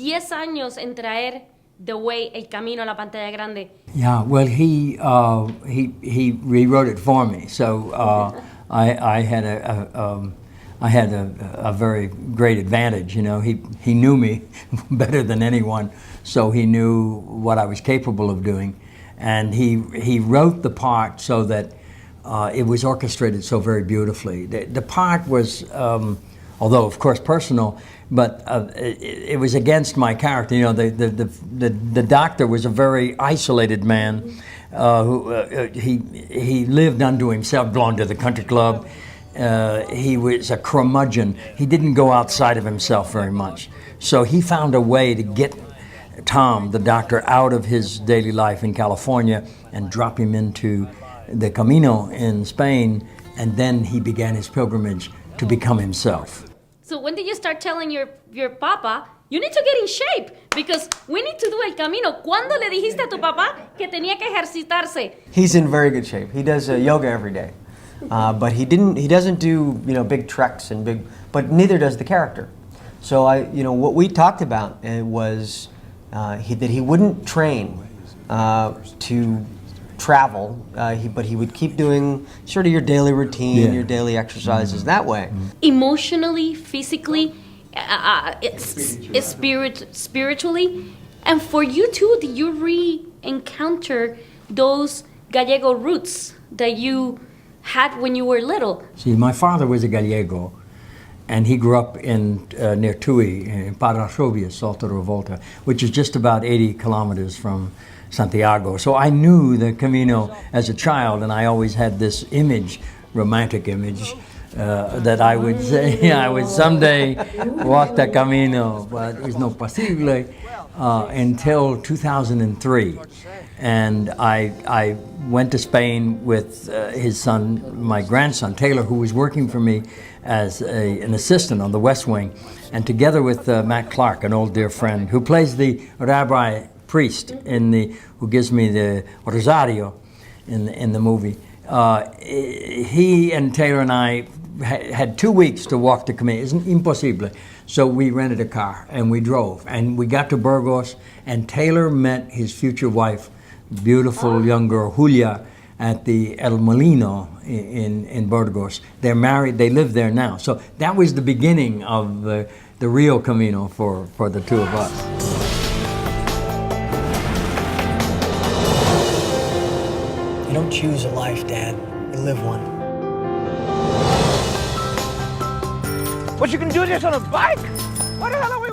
10 años en traer The Way, El Camino a la pantalla grande. Yeah, well, he rewrote it for me, so I had a very great advantage. You know, he knew me better than anyone, so he knew what I was capable of doing, and he wrote the part so that it was orchestrated so very beautifully. The part was, although of course personal, but it was against my character. You know, the doctor was a very isolated man. He lived unto himself, belonged to the country club. He was a curmudgeon. He didn't go outside of himself very much. So he found a way to get Tom, the doctor, out of his daily life in California and drop him into the Camino in Spain, and then he began his pilgrimage to become himself. So when did you start telling your papa, you need to get in shape because we need to do El Camino? ¿Cuándo le dijiste a tu papá que tenía que ejercitarse? He's in very good shape. He does yoga every day, but he doesn't do big treks and but neither does the character. So what we talked about was that he wouldn't train to travel, but he would keep doing sort of your daily routine, your daily exercises that way. Emotionally, physically, spiritually, and for you too, did you re-encounter those Gallego roots that you had when you were little? See, my father was a Gallego, and he grew up in near Tui, in Parasovia, Salto Revolta, which is just about 80 kilometers from Santiago. So I knew the Camino as a child, and I always had this image, romantic image, that I would say, I would someday walk the Camino, but it was no posible until 2003. And I went to Spain with his son, my grandson, Taylor, who was working for me as an assistant on the West Wing, and together with Matt Clark, an old dear friend, who plays the rabbi priest who gives me the rosario in the movie. He and Taylor and I had 2 weeks to walk the Camino. It's impossible. So we rented a car and we drove, and we got to Burgos, and Taylor met his future wife, beautiful young girl Julia, at the El Molino in Burgos. They're married, they live there now. So that was the beginning of the real Camino for the two of us. You don't choose a life, Dad. You live one. What, you can do this on a bike? What the hell are we